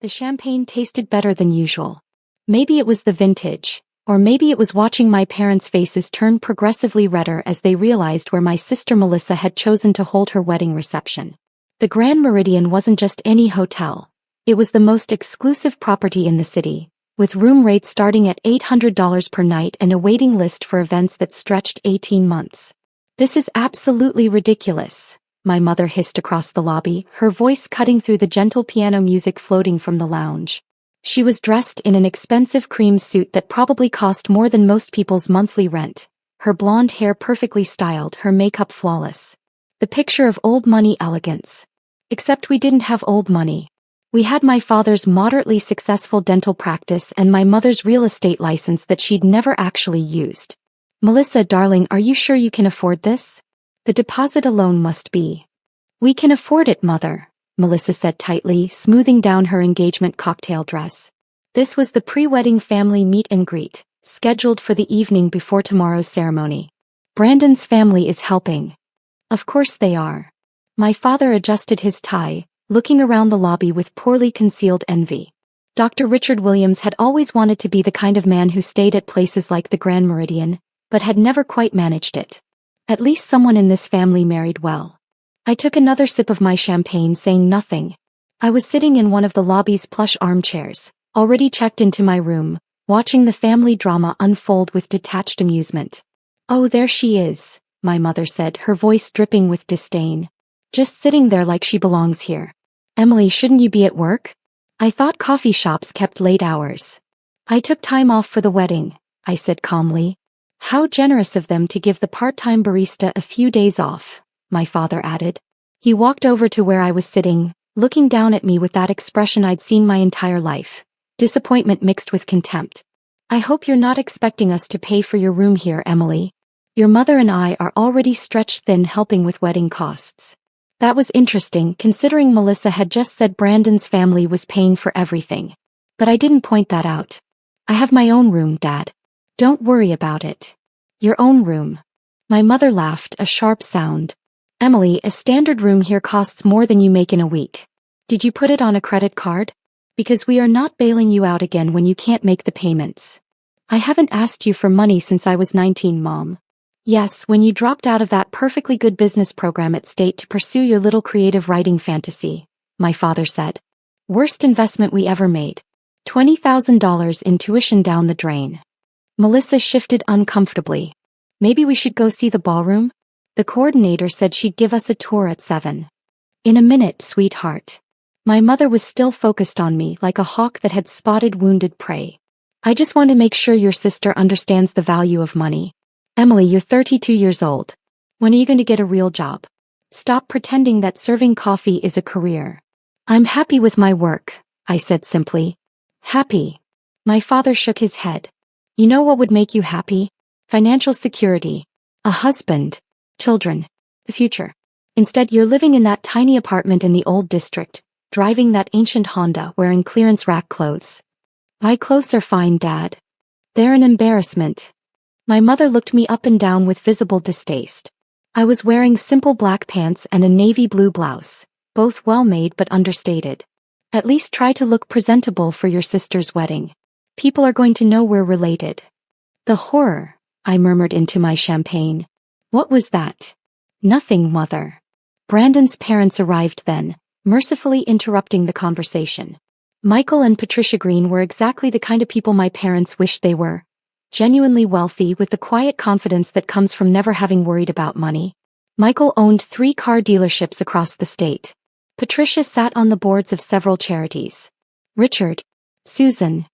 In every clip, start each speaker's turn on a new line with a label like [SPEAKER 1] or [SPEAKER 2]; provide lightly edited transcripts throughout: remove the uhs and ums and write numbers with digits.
[SPEAKER 1] The champagne tasted better than usual. Maybe it was the vintage, or maybe it was watching my parents' faces turn progressively redder as they realized where my sister Melissa had chosen to hold her wedding reception. The Grand Meridian wasn't just any hotel. It was the most exclusive property in the city, with room rates starting at $800 per night and a waiting list for events that stretched 18 months. "This is absolutely ridiculous," my mother hissed across the lobby, her voice cutting through the gentle piano music floating from the lounge. She was dressed in an expensive cream suit that probably cost more than most people's monthly rent, her blonde hair perfectly styled, her makeup flawless. The picture of old money elegance. Except we didn't have old money. We had my father's moderately successful dental practice and my mother's real estate license that she'd never actually used. "Melissa, darling, are you sure you can afford this? The deposit alone must be." "We can afford it, Mother," Melissa said tightly, smoothing down her engagement cocktail dress. This was the pre-wedding family meet and greet, scheduled for the evening before tomorrow's ceremony. "Brandon's family is helping." "Of course they are." My father adjusted his tie, looking around the lobby with poorly concealed envy. Dr. Richard Williams had always wanted to be the kind of man who stayed at places like the Grand Meridian, but had never quite managed it. At least someone in this family married well. I took another sip of my champagne, saying nothing. I was sitting in one of the lobby's plush armchairs, already checked into my room, watching the family drama unfold with detached amusement. "Oh, there she is," my mother said, her voice dripping with disdain. "Just sitting there like she belongs here. Emily, shouldn't you be at work? I thought coffee shops kept late hours." "I took time off for the wedding," I said calmly. "How generous of them to give the part-time barista a few days off," my father added. He walked over to where I was sitting, looking down at me with that expression I'd seen my entire life. Disappointment mixed with contempt. "I hope you're not expecting us to pay for your room here, Emily. Your mother and I are already stretched thin helping with wedding costs." That was interesting, considering Melissa had just said Brandon's family was paying for everything. But I didn't point that out. "I have my own room, Dad. Don't worry about it." "Your own room?" My mother laughed, a sharp sound. "Emily, a standard room here costs more than you make in a week. Did you put it on a credit card? Because we are not bailing you out again when you can't make the payments." "I haven't asked you for money since I was 19, Mom." "Yes, when you dropped out of that perfectly good business program at State to pursue your little creative writing fantasy," my father said. "Worst investment we ever made. $20,000 in tuition down the drain." Melissa shifted uncomfortably. "Maybe we should go see the ballroom? The coordinator said she'd give us a tour at 7. "In a minute, sweetheart." My mother was still focused on me like a hawk that had spotted wounded prey. "I just want to make sure your sister understands the value of money. Emily, you're 32 years old. When are you going to get a real job? Stop pretending that serving coffee is a career." "I'm happy with my work," I said simply. "Happy?" My father shook his head. "You know what would make you happy? Financial security. A husband. Children. The future. Instead, you're living in that tiny apartment in the old district, driving that ancient Honda, wearing clearance rack clothes." "My clothes are fine, Dad." "They're an embarrassment." My mother looked me up and down with visible distaste. I was wearing simple black pants and a navy blue blouse, both well-made but understated. "At least try to look presentable for your sister's wedding. People are going to know we're related." "The horror," I murmured into my champagne. "What was that?" "Nothing, Mother." Brandon's parents arrived then, mercifully interrupting the conversation. Michael and Patricia Green were exactly the kind of people my parents wished they were. Genuinely wealthy with the quiet confidence that comes from never having worried about money. Michael owned 3 car dealerships across the state. Patricia sat on the boards of several charities. "Richard. Susan."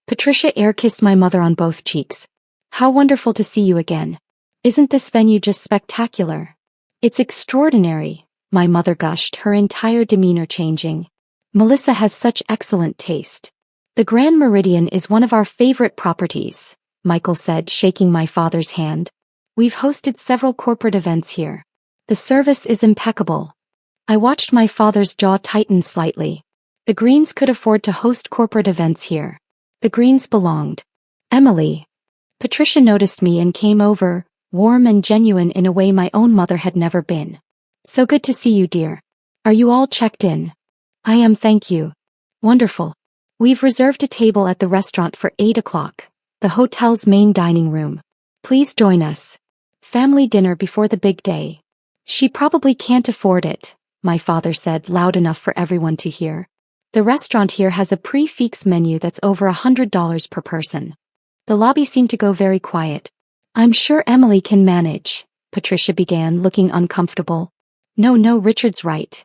[SPEAKER 1] Patricia air-kissed my mother on both cheeks. "How wonderful to see you again. Isn't this venue just spectacular?" "It's extraordinary," my mother gushed, her entire demeanor changing. "Melissa has such excellent taste." "The Grand Meridian is one of our favorite properties," Michael said, shaking my father's hand. "We've hosted several corporate events here. The service is impeccable." I watched my father's jaw tighten slightly. The Greens could afford to host corporate events here. The Greens belonged. "Emily." Patricia noticed me and came over, warm and genuine in a way my own mother had never been. "So good to see you, dear. Are you all checked in?" "I am, thank you." Wonderful. We've reserved a table at the restaurant for 8 o'clock, the hotel's main dining room. Please join us. Family dinner before the big day. She probably can't afford it, my father said loud enough for everyone to hear. The restaurant here has a prix-fixe menu that's over $100 per person. The lobby seemed to go very quiet. I'm sure Emily can manage, Patricia began, looking uncomfortable. No, Richard's right.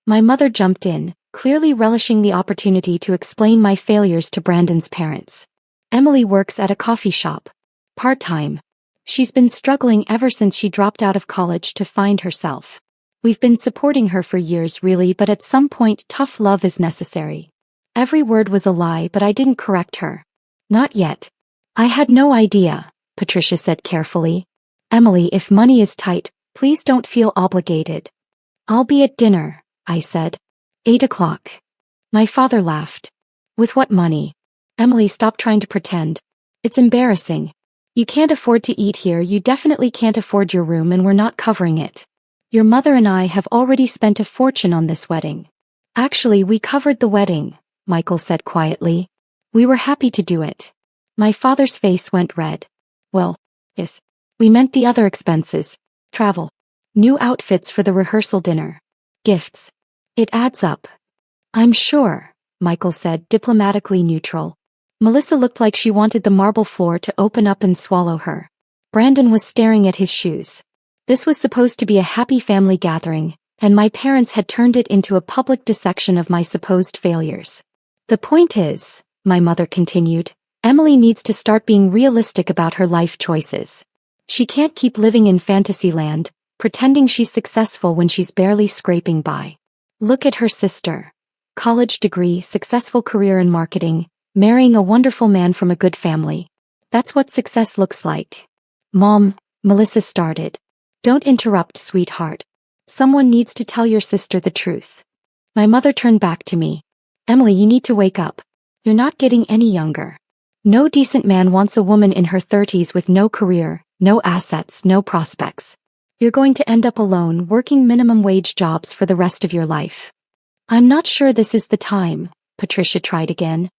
[SPEAKER 1] My mother jumped in, clearly relishing the opportunity to explain my failures to Brandon's parents. Emily works at a coffee shop. Part-time. She's been struggling ever since she dropped out of college to find herself. We've been supporting her for years really, but at some point tough love is necessary. Every word was a lie, but I didn't correct her. Not yet. I had no idea, Patricia said carefully. Emily, if money is tight, please don't feel obligated. I'll be at dinner, I said. 8 o'clock. My father laughed. With what money? Emily, stop trying to pretend. It's embarrassing. You can't afford to eat here, you definitely can't afford your room, and we're not covering it. Your mother and I have already spent a fortune on this wedding. Actually, we covered the wedding, Michael said quietly. We were happy to do it. My father's face went red. Well, yes. We meant the other expenses. Travel. New outfits for the rehearsal dinner. Gifts. It adds up. I'm sure, Michael said, diplomatically neutral. Melissa looked like she wanted the marble floor to open up and swallow her. Brandon was staring at his shoes. This was supposed to be a happy family gathering, and my parents had turned it into a public dissection of my supposed failures. The point is, my mother continued, Emily needs to start being realistic about her life choices. She can't keep living in fantasyland, pretending she's successful when she's barely scraping by. Look at her sister. College degree, successful career in marketing, marrying a wonderful man from a good family. That's what success looks like. Mom, Melissa started. Don't interrupt, sweetheart. Someone needs to tell your sister the truth. My mother turned back to me. Emily, you need to wake up. You're not getting any younger. No decent man wants a woman in her 30s with no career, no assets, no prospects. You're going to end up alone, working minimum wage jobs for the rest of your life. I'm not sure this is the time, Patricia tried again.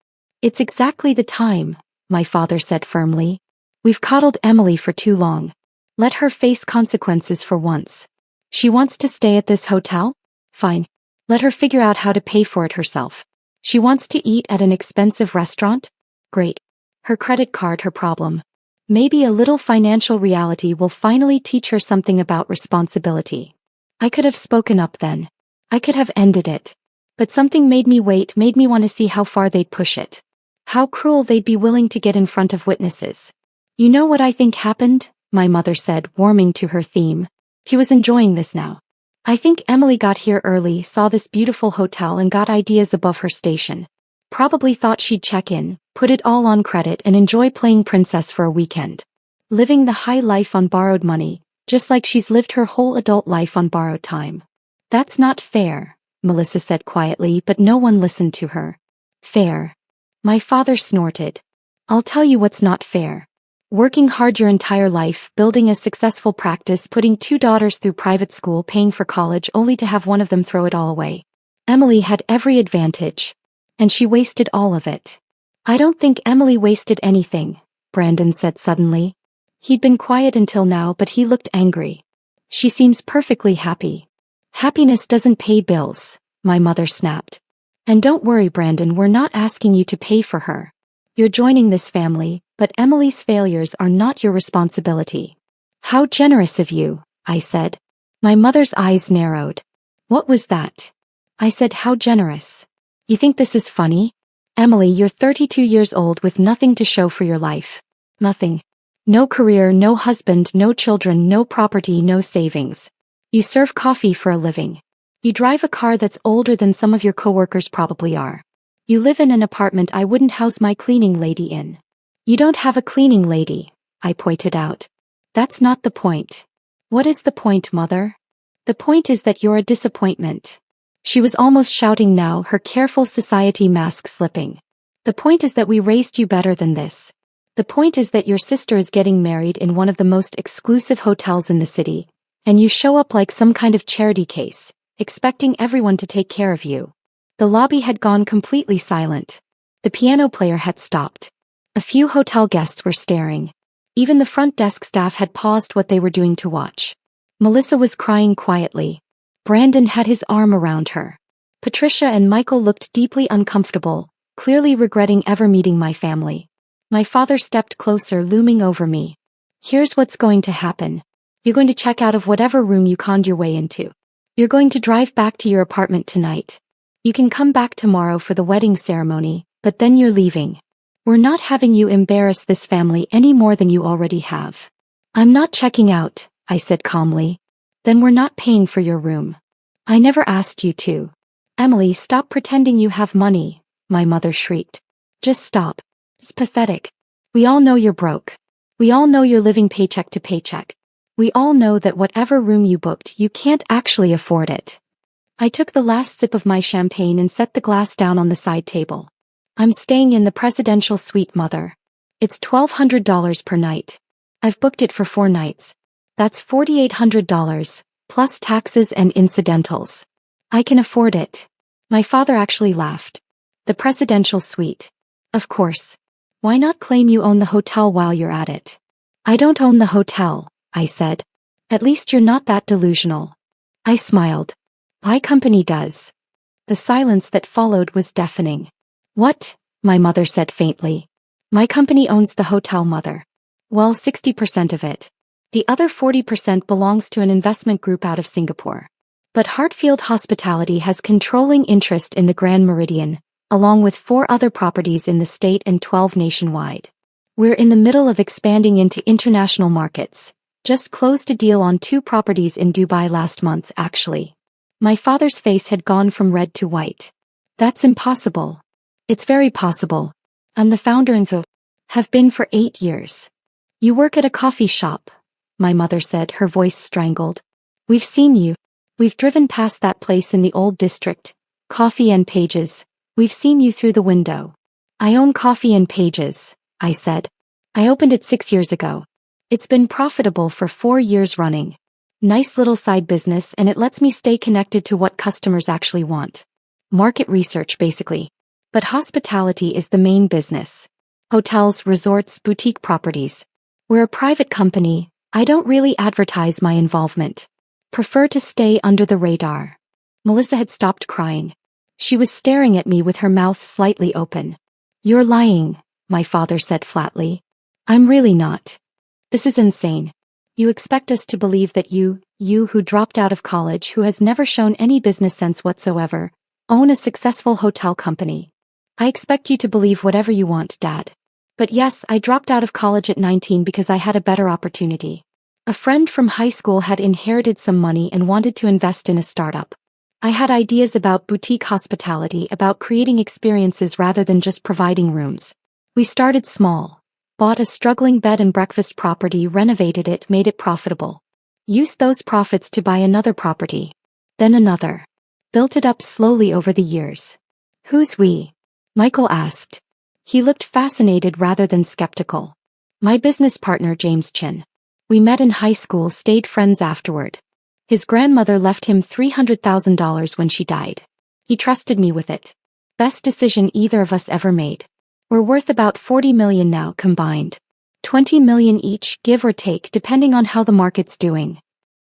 [SPEAKER 1] It's exactly the time, my father said firmly. We've coddled Emily for too long. Let her face consequences for once. She wants to stay at this hotel? Fine. Let her figure out how to pay for it herself. She wants to eat at an expensive restaurant? Great. Her credit card her problem. Maybe a little financial reality will finally teach her something about responsibility. I could have spoken up then. I could have ended it. But something made me wait, made me want to see how far they'd push it. How cruel they'd be willing to get in front of witnesses. You know what I think happened? My mother said, warming to her theme. She was enjoying this now. I think Emily got here early, saw this beautiful hotel and got ideas above her station. Probably thought she'd check in, put it all on credit and enjoy playing princess for a weekend. Living the high life on borrowed money, just like she's lived her whole adult life on borrowed time. That's not fair, Melissa said quietly, but no one listened to her. Fair. My father snorted. I'll tell you what's not fair. Working hard your entire life, building a successful practice, putting 2 daughters through private school, paying for college only to have one of them throw it all away. Emily had every advantage. And she wasted all of it. I don't think Emily wasted anything, Brandon said suddenly. He'd been quiet until now, but he looked angry. She seems perfectly happy. Happiness doesn't pay bills, my mother snapped. And don't worry, Brandon, we're not asking you to pay for her. You're joining this family, but Emily's failures are not your responsibility. How generous of you, I said. My mother's eyes narrowed. What was that? I said, how generous. You think this is funny? Emily, you're 32 years old with nothing to show for your life. Nothing. No career, no husband, no children, no property, no savings. You serve coffee for a living. You drive a car that's older than some of your coworkers probably are. You live in an apartment I wouldn't house my cleaning lady in. You don't have a cleaning lady, I pointed out. That's not the point. What is the point, Mother? The point is that you're a disappointment. She was almost shouting now, her careful society mask slipping. The point is that we raised you better than this. The point is that your sister is getting married in one of the most exclusive hotels in the city, and you show up like some kind of charity case, expecting everyone to take care of you. The lobby had gone completely silent. The piano player had stopped. A few hotel guests were staring. Even the front desk staff had paused what they were doing to watch. Melissa was crying quietly. Brandon had his arm around her. Patricia and Michael looked deeply uncomfortable, clearly regretting ever meeting my family. My father stepped closer, looming over me. Here's what's going to happen. You're going to check out of whatever room you conned your way into. You're going to drive back to your apartment tonight. You can come back tomorrow for the wedding ceremony, but then you're leaving. We're not having you embarrass this family any more than you already have. I'm not checking out, I said calmly. Then we're not paying for your room. I never asked you to. Emily, stop pretending you have money, my mother shrieked. Just stop. It's pathetic. We all know you're broke. We all know you're living paycheck to paycheck. We all know that whatever room you booked, you can't actually afford it. I took the last sip of my champagne and set the glass down on the side table. I'm staying in the presidential suite, Mother. It's $1,200 per night. I've booked it for 4 nights. That's $4,800, plus taxes and incidentals. I can afford it. My father actually laughed. The presidential suite. Of course. Why not claim you own the hotel while you're at it? I don't own the hotel, I said. At least you're not that delusional. I smiled. My company does. The silence that followed was deafening. What? My mother said faintly. My company owns the hotel, Mother. Well, 60% of it. The other 40% belongs to an investment group out of Singapore. But Hartfield Hospitality has controlling interest in the Grand Meridian, along with 4 other properties in the state and 12 nationwide. We're in the middle of expanding into international markets. Just closed a deal on 2 properties in Dubai last month, actually. My father's face had gone from red to white. That's impossible. It's very possible. I'm the founder and have been for 8 years. You work at a coffee shop, my mother said, her voice strangled. We've seen you. We've driven past that place in the old district, Coffee and Pages. We've seen you through the window. I own Coffee and Pages, I said. I opened it 6 years ago. It's been profitable for 4 years running. Nice little side business, and it lets me stay connected to what customers actually want. Market research, basically. But hospitality is the main business. Hotels, resorts, boutique properties. We're a private company. I don't really advertise my involvement. Prefer to stay under the radar. Melissa had stopped crying. She was staring at me with her mouth slightly open. You're lying, my father said flatly. I'm really not. This is insane. You expect us to believe that you who dropped out of college, who has never shown any business sense whatsoever, own a successful hotel company. I expect you to believe whatever you want, Dad. But yes, I dropped out of college at 19 because I had a better opportunity. A friend from high school had inherited some money and wanted to invest in a startup. I had ideas about boutique hospitality, about creating experiences rather than just providing rooms. We started small. Bought a struggling bed and breakfast property, renovated it, made it profitable. Used those profits to buy another property. Then another. Built it up slowly over the years. Who's we? Michael asked. He looked fascinated rather than skeptical. My business partner, James Chin. We met in high school, stayed friends afterward. His grandmother left him $300,000 when she died. He trusted me with it. Best decision either of us ever made. We're worth about $40 million now combined. $20 million each, give or take, depending on how the market's doing.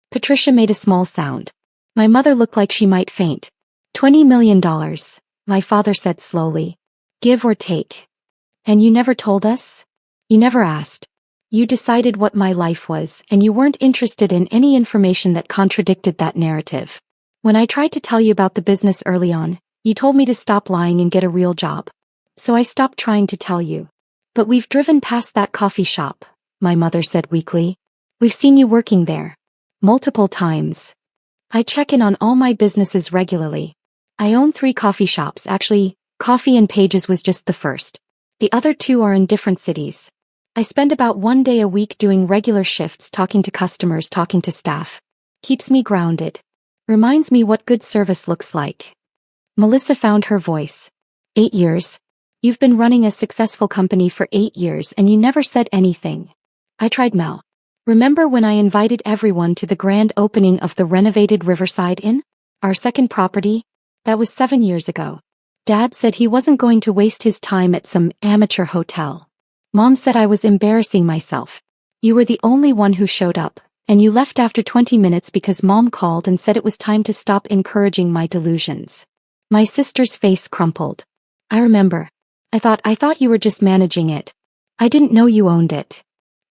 [SPEAKER 1] Patricia made a small sound. My mother looked like she might faint. $20 million, my father said slowly. Give or take. And you never told us? You never asked. You decided what my life was, and you weren't interested in any information that contradicted that narrative. When I tried to tell you about the business early on, you told me to stop lying and get a real job. So I stopped trying to tell you. But we've driven past that coffee shop, my mother said weakly. We've seen you working there. Multiple times. I check in on all my businesses regularly. I own 3 coffee shops, actually. Coffee and Pages was just the first. The other 2 are in different cities. I spend about 1 day a week doing regular shifts, talking to customers, talking to staff. Keeps me grounded. Reminds me what good service looks like. Melissa found her voice. 8 years. You've been running a successful company for 8 years and you never said anything. I tried, Mel. Remember when I invited everyone to the grand opening of the renovated Riverside Inn? Our second property? That was 7 years ago. Dad said he wasn't going to waste his time at some amateur hotel. Mom said I was embarrassing myself. You were the only one who showed up, and you left after 20 minutes because Mom called and said it was time to stop encouraging my delusions. My sister's face crumpled. I remember. I thought you were just managing it. I didn't know you owned it.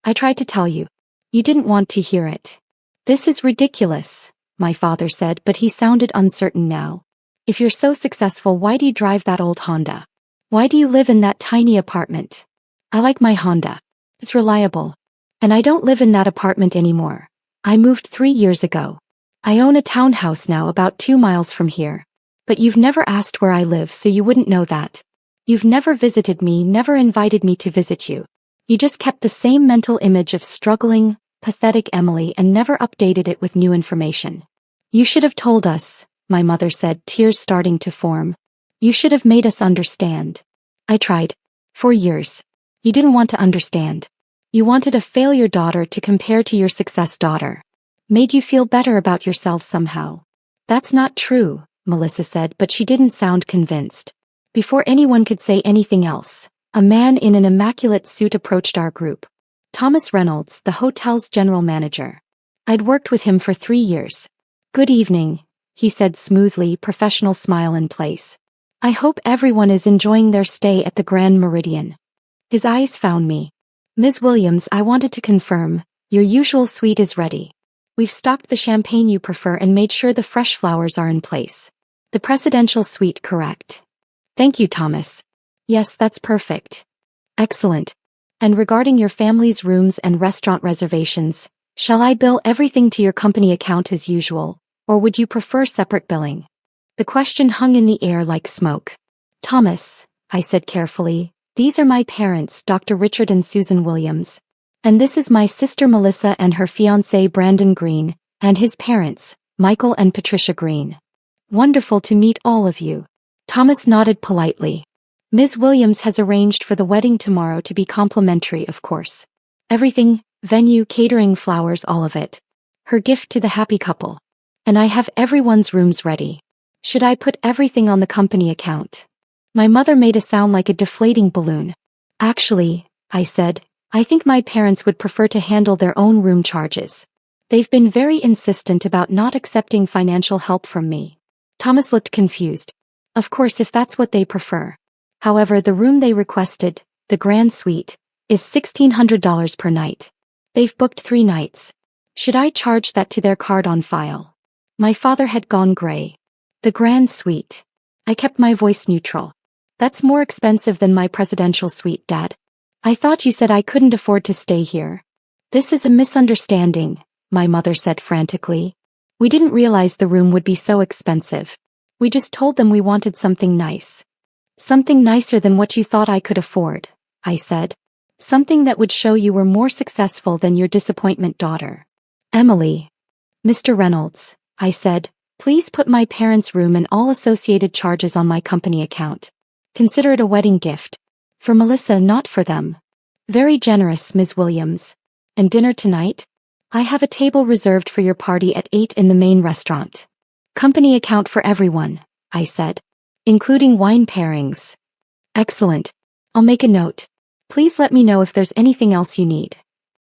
[SPEAKER 1] I tried to tell you. You didn't want to hear it. This is ridiculous, my father said, but he sounded uncertain now. If you're so successful, why do you drive that old Honda? Why do you live in that tiny apartment? I like my Honda. It's reliable. And I don't live in that apartment anymore. I moved 3 years ago. I own a townhouse now about 2 miles from here. But you've never asked where I live, so you wouldn't know that. You've never visited me, never invited me to visit you. You just kept the same mental image of struggling, pathetic Emily and never updated it with new information. You should have told us, my mother said, tears starting to form. You should have made us understand. I tried. For years. You didn't want to understand. You wanted a failure daughter to compare to your success daughter. Made you feel better about yourself somehow. That's not true, Melissa said, but she didn't sound convinced. Before anyone could say anything else, a man in an immaculate suit approached our group. Thomas Reynolds, the hotel's general manager. I'd worked with him for 3 years. Good evening, he said smoothly, professional smile in place. I hope everyone is enjoying their stay at the Grand Meridian. His eyes found me. Ms. Williams, I wanted to confirm, your usual suite is ready. We've stocked the champagne you prefer and made sure the fresh flowers are in place. The presidential suite, correct? Thank you, Thomas. Yes, that's perfect. Excellent. And regarding your family's rooms and restaurant reservations, shall I bill everything to your company account as usual, or would you prefer separate billing? The question hung in the air like smoke. Thomas, I said carefully, these are my parents, Dr. Richard and Susan Williams. And this is my sister Melissa and her fiancé Brandon Green, and his parents, Michael and Patricia Green. Wonderful to meet all of you. Thomas nodded politely. Ms. Williams has arranged for the wedding tomorrow to be complimentary, of course. Everything, venue, catering, flowers, all of it. Her gift to the happy couple. And I have everyone's rooms ready. Should I put everything on the company account? My mother made a sound like a deflating balloon. Actually, I said, I think my parents would prefer to handle their own room charges. They've been very insistent about not accepting financial help from me. Thomas looked confused. Of course, if that's what they prefer. However, the room they requested, the Grand Suite, is $1,600 per night. They've booked 3 nights. Should I charge that to their card on file? My father had gone gray. The Grand Suite. I kept my voice neutral. That's more expensive than my presidential suite, Dad. I thought you said I couldn't afford to stay here. This is a misunderstanding, my mother said frantically. We didn't realize the room would be so expensive. We just told them we wanted something nice. Something nicer than what you thought I could afford, I said. Something that would show you were more successful than your disappointment daughter. Emily. Mr. Reynolds, I said, please put my parents' room and all associated charges on my company account. Consider it a wedding gift. For Melissa, not for them. Very generous, Ms. Williams. And dinner tonight? I have a table reserved for your party at 8 in the main restaurant. Company account for everyone, I said. Including wine pairings. Excellent. I'll make a note. Please let me know if there's anything else you need.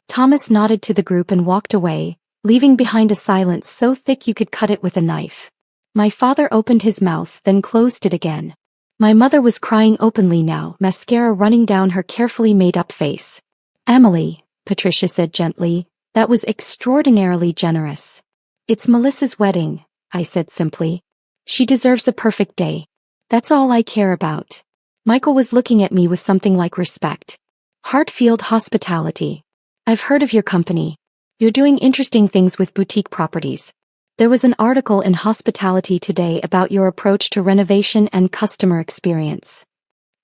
[SPEAKER 1] Thomas nodded to the group and walked away, leaving behind a silence so thick you could cut it with a knife. My father opened his mouth, then closed it again. My mother was crying openly now, mascara running down her carefully made-up face. Emily, Patricia said gently, that was extraordinarily generous. It's Melissa's wedding, I said simply. She deserves a perfect day. That's all I care about. Michael was looking at me with something like respect. Hartfield Hospitality. I've heard of your company. You're doing interesting things with boutique properties. There was an article in Hospitality Today about your approach to renovation and customer experience.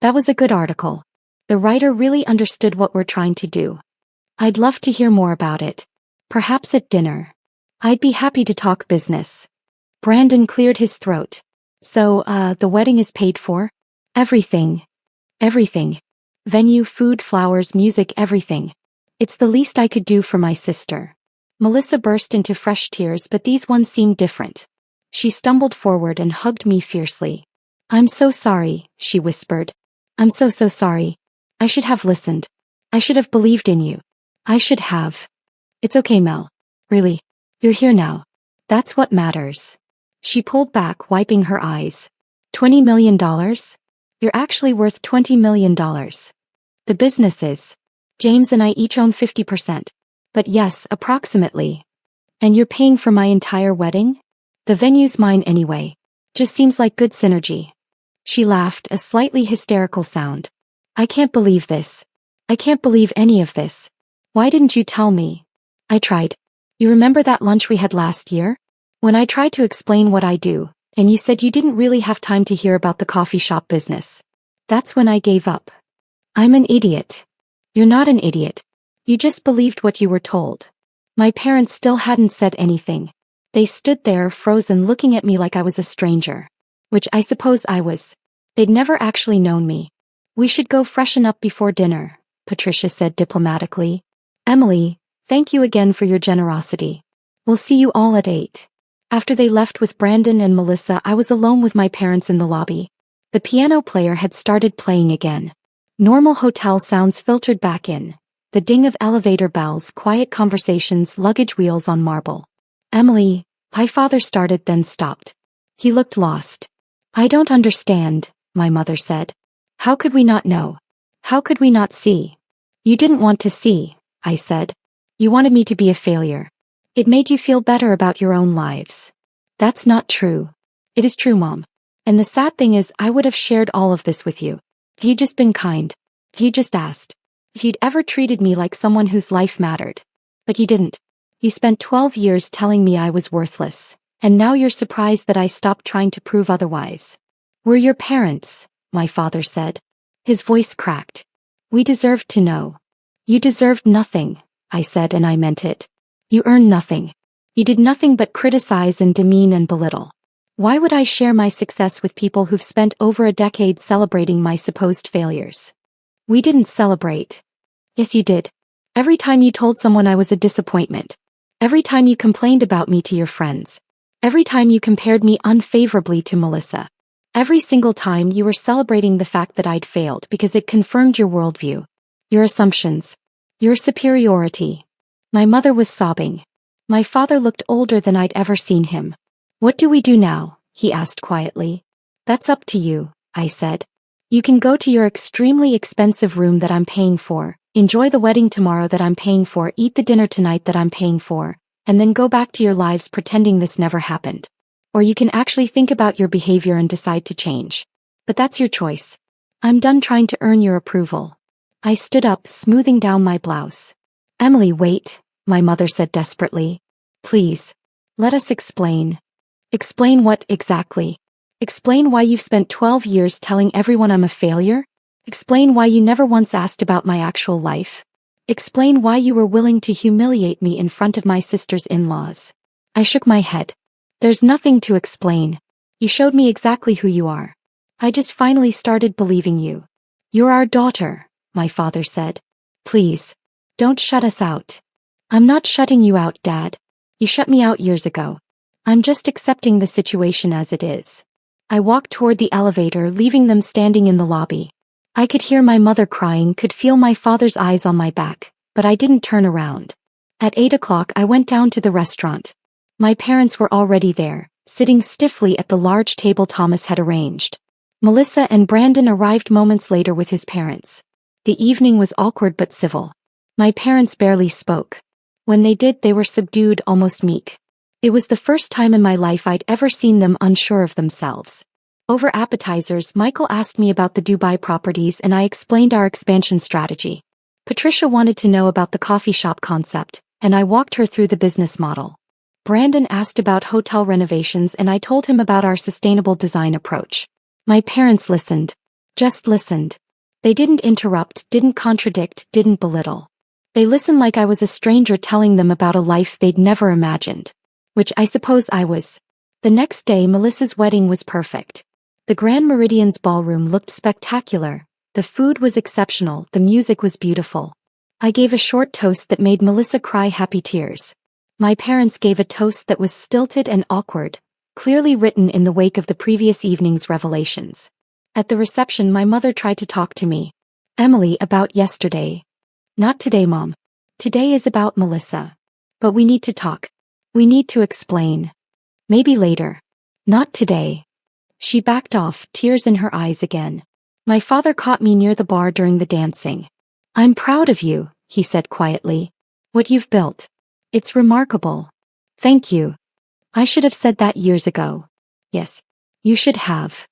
[SPEAKER 1] That was a good article. The writer really understood what we're trying to do. I'd love to hear more about it. Perhaps at dinner. I'd be happy to talk business. Brandon cleared his throat. So, the wedding is paid for? Everything. Everything. Venue, food, flowers, music, everything. It's the least I could do for my sister. Melissa burst into fresh tears, but these ones seemed different. She stumbled forward and hugged me fiercely. I'm so sorry, she whispered. I'm so sorry. I should have listened. I should have believed in you. I should have. It's okay, Mel. Really. You're here now. That's what matters. She pulled back, wiping her eyes. $20 million? You're actually worth $20 million. The business is. James and I each own 50%. But yes, approximately. And you're paying for my entire wedding? The venue's mine anyway. Just seems like good synergy. She laughed, a slightly hysterical sound. I can't believe this. I can't believe any of this. Why didn't you tell me? I tried. You remember that lunch we had last year? When I tried to explain what I do, and you said you didn't really have time to hear about the coffee shop business. That's when I gave up. I'm an idiot. You're not an idiot. You just believed what you were told. My parents still hadn't said anything. They stood there frozen looking at me like I was a stranger. Which I suppose I was. They'd never actually known me. We should go freshen up before dinner, Patricia said diplomatically. Emily, thank you again for your generosity. We'll see you all at 8. After they left with Brandon and Melissa, I was alone with my parents in the lobby. The piano player had started playing again. Normal hotel sounds filtered back in. The ding of elevator bells, quiet conversations, luggage wheels on marble. Emily, my father started then stopped. He looked lost. I don't understand, my mother said. How could we not know? How could we not see? You didn't want to see, I said. You wanted me to be a failure. It made you feel better about your own lives. That's not true. It is true, Mom. And the sad thing is I would have shared all of this with you. If you'd just been kind. If you'd just asked. If you'd ever treated me like someone whose life mattered. But you didn't. You spent 12 years telling me I was worthless. And now you're surprised that I stopped trying to prove otherwise. We're your parents, my father said. His voice cracked. We deserved to know. You deserved nothing, I said, and I meant it. You earned nothing. You did nothing but criticize and demean and belittle. Why would I share my success with people who've spent over a decade celebrating my supposed failures? We didn't celebrate. Yes, you did. Every time you told someone I was a disappointment. Every time you complained about me to your friends. Every time you compared me unfavorably to Melissa. Every single time you were celebrating the fact that I'd failed because it confirmed your worldview. Your assumptions. Your superiority. My mother was sobbing. My father looked older than I'd ever seen him. What do we do now? He asked quietly. That's up to you, I said. You can go to your extremely expensive room that I'm paying for, enjoy the wedding tomorrow that I'm paying for, eat the dinner tonight that I'm paying for, and then go back to your lives pretending this never happened. Or you can actually think about your behavior and decide to change. But that's your choice. I'm done trying to earn your approval. I stood up, smoothing down my blouse. Emily, wait, my mother said desperately. Please. Let us explain. Explain what exactly? Explain why you've spent 12 years telling everyone I'm a failure? Explain why you never once asked about my actual life? Explain why you were willing to humiliate me in front of my sister's in-laws? I shook my head. There's nothing to explain. You showed me exactly who you are. I just finally started believing you. You're our daughter, my father said. Please. Don't shut us out. I'm not shutting you out, Dad. You shut me out years ago. I'm just accepting the situation as it is. I walked toward the elevator, leaving them standing in the lobby. I could hear my mother crying, could feel my father's eyes on my back, but I didn't turn around. At 8 o'clock I went down to the restaurant. My parents were already there, sitting stiffly at the large table Thomas had arranged. Melissa and Brandon arrived moments later with his parents. The evening was awkward but civil. My parents barely spoke. When they did, they were subdued, almost meek. It was the first time in my life I'd ever seen them unsure of themselves. Over appetizers, Michael asked me about the Dubai properties and I explained our expansion strategy. Patricia wanted to know about the coffee shop concept, and I walked her through the business model. Brandon asked about hotel renovations and I told him about our sustainable design approach. My parents listened. Just listened. They didn't interrupt, didn't contradict, didn't belittle. They listened like I was a stranger telling them about a life they'd never imagined. Which I suppose I was. The next day Melissa's wedding was perfect. The Grand Meridian's ballroom looked spectacular, the food was exceptional, the music was beautiful. I gave a short toast that made Melissa cry happy tears. My parents gave a toast that was stilted and awkward, clearly written in the wake of the previous evening's revelations. At the reception, my mother tried to talk to me. Emily, about yesterday. Not today, Mom. Today is about Melissa. But we need to talk. We need to explain. Maybe later. Not today. She backed off, tears in her eyes again. My father caught me near the bar during the dancing. I'm proud of you, he said quietly. What you've built. It's remarkable. Thank you. I should have said that years ago. Yes. You should have.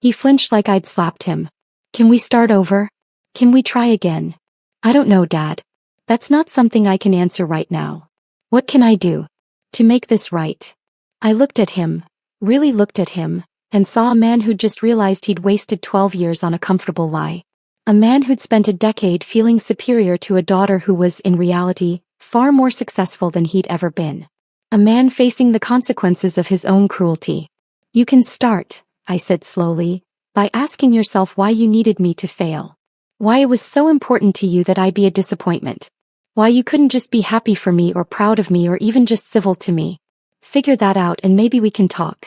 [SPEAKER 1] He flinched like I'd slapped him. Can we start over? Can we try again? I don't know, Dad. That's not something I can answer right now. What can I do to make this right? I looked at him, really looked at him, and saw a man who'd just realized he'd wasted 12 years on a comfortable lie. A man who'd spent a decade feeling superior to a daughter who was, in reality, far more successful than he'd ever been. A man facing the consequences of his own cruelty. You can start, I said slowly, by asking yourself why you needed me to fail. Why it was so important to you that I be a disappointment. Why you couldn't just be happy for me or proud of me or even just civil to me. Figure that out and maybe we can talk.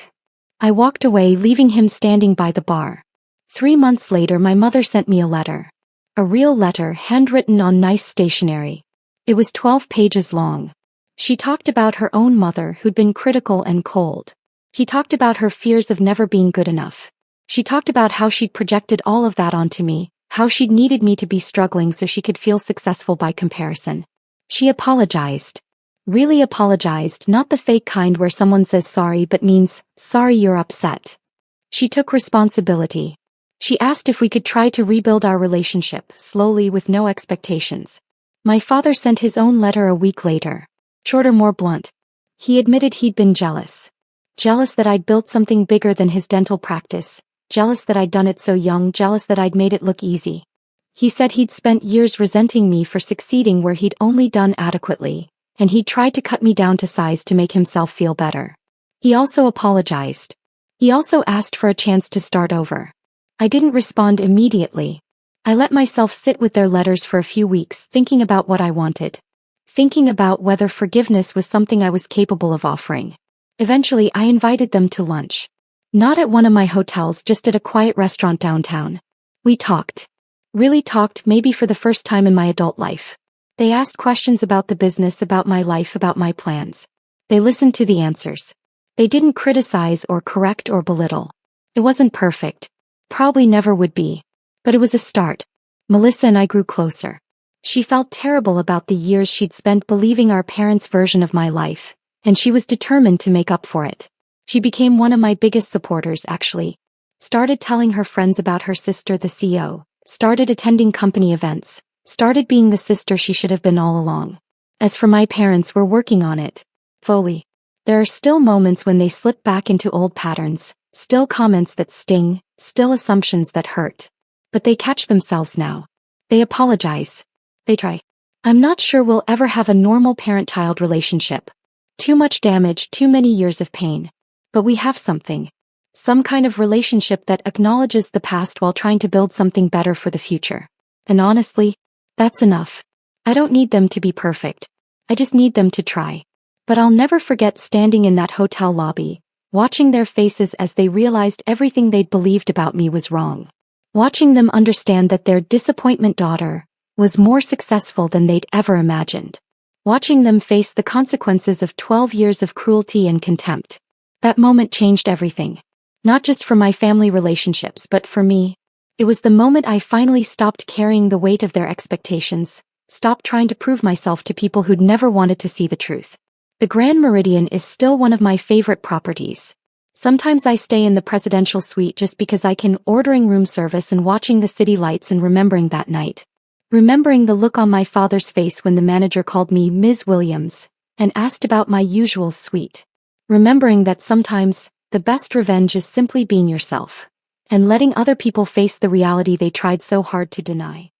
[SPEAKER 1] I walked away, leaving him standing by the bar. 3 months later, my mother sent me a letter. A real letter, handwritten on nice stationery. It was 12 pages long. She talked about her own mother who'd been critical and cold. She talked about her fears of never being good enough. She talked about how she'd projected all of that onto me, how she'd needed me to be struggling so she could feel successful by comparison. She apologized. Really apologized, not the fake kind where someone says sorry but means, sorry you're upset. She took responsibility. She asked if we could try to rebuild our relationship, slowly with no expectations. My father sent his own letter a week later. Shorter, more blunt. He admitted he'd been jealous. Jealous that I'd built something bigger than his dental practice. Jealous that I'd done it so young, jealous that I'd made it look easy. He said he'd spent years resenting me for succeeding where he'd only done adequately, and he'd tried to cut me down to size to make himself feel better. He also apologized. He also asked for a chance to start over. I didn't respond immediately. I let myself sit with their letters for a few weeks, thinking about what I wanted. Thinking about whether forgiveness was something I was capable of offering. Eventually, I invited them to lunch. Not at one of my hotels, just at a quiet restaurant downtown. We talked. Really talked, maybe for the first time in my adult life. They asked questions about the business, about my life, about my plans. They listened to the answers. They didn't criticize or correct or belittle. It wasn't perfect. Probably never would be. But it was a start. Melissa and I grew closer. She felt terrible about the years she'd spent believing our parents' version of my life, and she was determined to make up for it. She became one of my biggest supporters, actually. Started telling her friends about her sister, the CEO. Started attending company events. Started being the sister she should have been all along. As for my parents, we're working on it. Fully. There are still moments when they slip back into old patterns, still comments that sting, still assumptions that hurt. But they catch themselves now. They apologize. They try. I'm not sure we'll ever have a normal parent-child relationship. Too much damage, too many years of pain. But we have something. Some kind of relationship that acknowledges the past while trying to build something better for the future. And honestly, that's enough. I don't need them to be perfect. I just need them to try. But I'll never forget standing in that hotel lobby, watching their faces as they realized everything they'd believed about me was wrong. Watching them understand that their disappointment daughter was more successful than they'd ever imagined. Watching them face the consequences of 12 years of cruelty and contempt. That moment changed everything. Not just for my family relationships, but for me. It was the moment I finally stopped carrying the weight of their expectations, stopped trying to prove myself to people who'd never wanted to see the truth. The Grand Meridian is still one of my favorite properties. Sometimes I stay in the presidential suite just because I can, ordering room service and watching the city lights and remembering that night. Remembering the look on my father's face when the manager called me Ms. Williams and asked about my usual suite. Remembering that sometimes, the best revenge is simply being yourself and letting other people face the reality they tried so hard to deny.